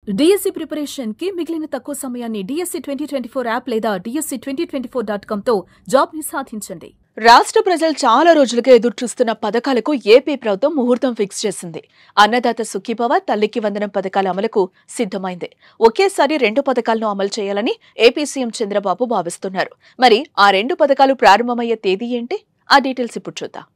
DSC preparation కి మిగిలిన తక్కువ సమయాన్ని డిఎస్సి 2024 యాప్ లేదా DSC2024.com తో జాబ్ ని సాధించండి. రాష్ట్ర ప్రజలు చాలా రోజులుగా ఎదురుచూస్తున్న పథకాలకు ఏపీ ప్రభుత్వం ముహూర్తం ఫిక్స్ చేసింది. అన్నదాత సుఖీభవ, తల్లికి వందనం పథకాల అమలుకు సిద్ధమైంది. ఒకేసారి 2 పథకాలను అమలు చేయాలని ఏపీ సీఎం చంద్రబాబు భావిస్తున్నారు. మరి ఆ 2 పథకాలు ప్రారంభమయ్యే తేదీ ఏంటి? ఆ డీటెయిల్స్ ఇప్పుడు చూద్దాం.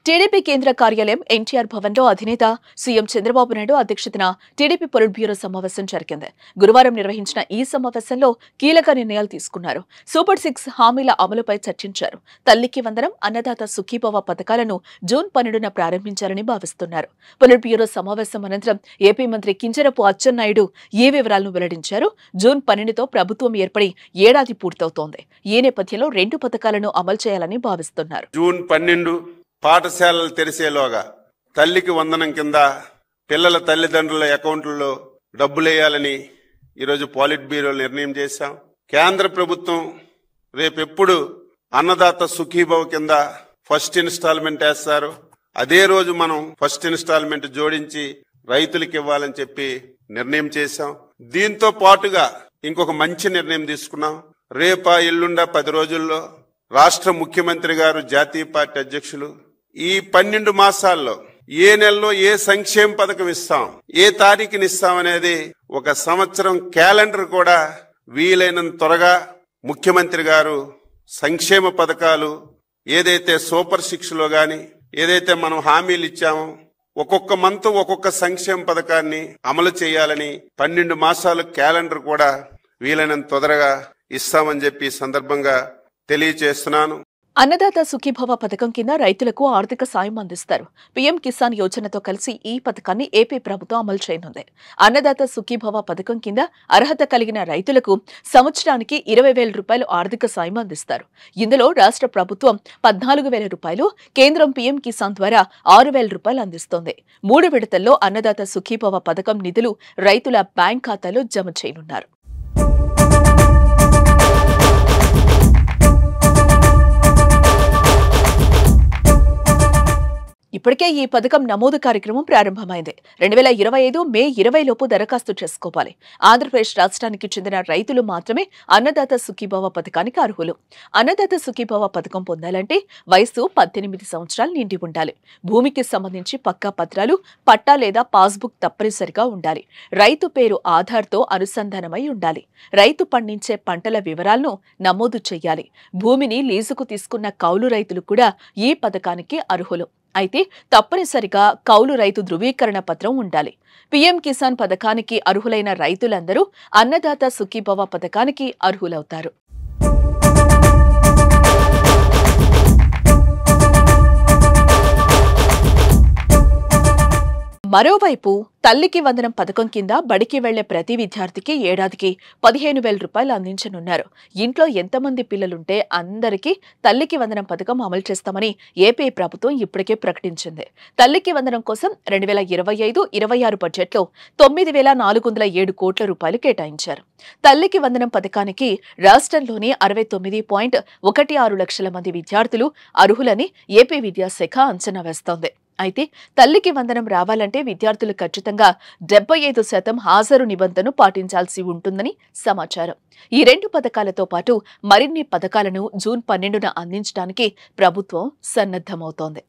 టీడీపీ కేంద్ర కార్యాలయం ఎన్టీఆర్ భవన్లో అధినేత సీఎం చంద్రబాబు నాయుడు అధ్యక్షతన టీడీపీ పొలిట్ బ్యూరో సమావేశం జరిగింది. గురువారం నిర్వహించిన ఈ సమావేశంలో కీలక నిర్ణయాలు తీసుకున్నారు. సూపర్ 6 హామీల అమలుపై చర్చించారు. తల్లికి వందనం, అన్నదాత సుఖీభవ పథకాలను జూన్ 12న ప్రారంభించాలని భావిస్తున్నారు. పొలిట్ బ్యూరో సమావేశం అనంతరం ఏపీ మంత్రి కింజరపు అచ్చెన్నాయుడు ఈ వివరాలను వెల్లడించారు. జూన్ 12తో ప్రభుత్వం ఏర్పడి ఏడాది పూర్తవుతోంది. ఈ నేపథ్యంలో 2 పథకాలను అమలు చేయాలని భావిస్తున్నారు. జూన్ 12 పాఠశాలలు తెరిసేలోగా తల్లికి వందనం కింద పిల్లల తల్లిదండ్రుల అకౌంట్లలో డబ్బులేయాలని ఈరోజు పాలిట్ బ్యూరో నిర్ణయం చేశాం. కేంద్ర ప్రభుత్వం రేపెప్పుడు అన్నదాత సుఖీభవ కింద ఫస్ట్ ఇన్స్టాల్మెంట్ వేస్తారు, అదే రోజు మనం ఫస్ట్ ఇన్స్టాల్మెంట్ జోడించి రైతులకు ఇవ్వాలని చెప్పి నిర్ణయం చేశాం. దీంతో పాటుగా ఇంకొక మంచి నిర్ణయం తీసుకున్నాం. రేపా ఎల్లుండా 10 రోజుల్లో రాష్ట్ర ముఖ్యమంత్రి గారు, జాతీయ పార్టీ అధ్యక్షులు ఈ 12 మాసాల్లో ఏ నెలలో ఏ సంక్షేమ పథకం ఇస్తాం, ఏ తారీఖుని ఇస్తాం అనేది ఒక సంవత్సరం క్యాలెండర్ కూడా వీలైనంత త్వరగా ముఖ్యమంత్రి గారు సంక్షేమ పథకాలు ఏదైతే సూపర్ 6లో గాని ఏదైతే మనం హామీలు ఇచ్చామో ఒక్కొక్క మంత్ ఒక్కొక్క సంక్షేమ పథకాన్ని అమలు చేయాలని 12 మాసాలు క్యాలెండర్ కూడా వీలైనంత తొందరగా ఇస్తామని చెప్పి సందర్భంగా తెలియజేస్తున్నాను. అన్నదాత సుఖీభవ పథకం కింద రైతులకు ఆర్థిక సాయం అందిస్తారు. పీఎం కిసాన్ యోజనతో కలిసి ఈ పథకాన్ని ఏపీ ప్రభుత్వం అమలు చేయనుంది. అన్నదాత సుఖీభవ పథకం కింద అర్హత కలిగిన రైతులకు సంవత్సరానికి 20,000 రూపాయలు ఆర్థిక సాయం అందిస్తారు. ఇందులో రాష్ట్ర ప్రభుత్వం 14,000 రూపాయలు, కేంద్రం పీఎం కిసాన్ ద్వారా 6,000 రూపాయలు అందిస్తోంది. 3 విడతల్లో అన్నదాత సుఖీభవ పథకం నిధులు రైతుల బ్యాంక్ ఖాతాలో జమ చేయనున్నారు. ఇప్పటికే ఈ పథకం నమోదు కార్యక్రమం ప్రారంభమైంది. 2025 మే 20 లోపు దరఖాస్తు చేసుకోవాలి. ఆంధ్రప్రదేశ్ రాష్ట్రానికి చెందిన రైతులు మాత్రమే అన్నదాత సుఖీభవ పథకానికి అర్హులు. అన్నదాత సుఖీభవ పథకం పొందాలంటే వయసు 18 సంవత్సరాలు నిండి ఉండాలి. భూమికి సంబంధించి పక్కా పత్రాలు, పట్టా లేదా పాస్బుక్ తప్పనిసరిగా ఉండాలి. రైతు పేరు ఆధార్తో అనుసంధానమై ఉండాలి. రైతు పండించే పంటల వివరాలను నమోదు చేయాలి. భూమిని లీజుకు తీసుకున్న కౌలు రైతులు కూడా ఈ పథకానికి అర్హులు. అయితే తప్పనిసరిగా కౌలు రైతు ధృవీకరణ పత్రం ఉండాలి. పీఎం కిసాన్ పథకానికి అర్హులైన రైతులందరూ అన్నదాత సుఖీభవ పథకానికి అర్హులవుతారు. మరోవైపు తల్లికి వందనం పథకం కింద బడికి వెళ్లే ప్రతి విద్యార్థికి ఏడాదికి 15,000 రూపాయలు అందించనున్నారు. ఇంట్లో ఎంతమంది పిల్లలుంటే అందరికీ తల్లికి వందనం పథకం అమలు చేస్తామని ఏపీ ప్రభుత్వం ఇప్పటికే ప్రకటించింది. తల్లికి వందనం కోసం 2025-26 బడ్జెట్లో 9,407 కోట్ల రూపాయలు కేటాయించారు. తల్లికి వందనం పథకానికి రాష్ట్రంలోని 69.16 లక్షల మంది విద్యార్థులు అర్హులని ఏపీ విద్యాశాఖ అంచనా వేస్తోంది. అయితే తల్లికి వందనం రావాలంటే విద్యార్థులు ఖచ్చితంగా 75% హాజరు నిబంధనను పాటించాల్సి ఉంటుందని సమాచారం. ఈ 2 పథకాలతో పాటు మరిన్ని పథకాలను జూన్ 12న అందించడానికి ప్రభుత్వం సన్నద్ధమవుతోంది.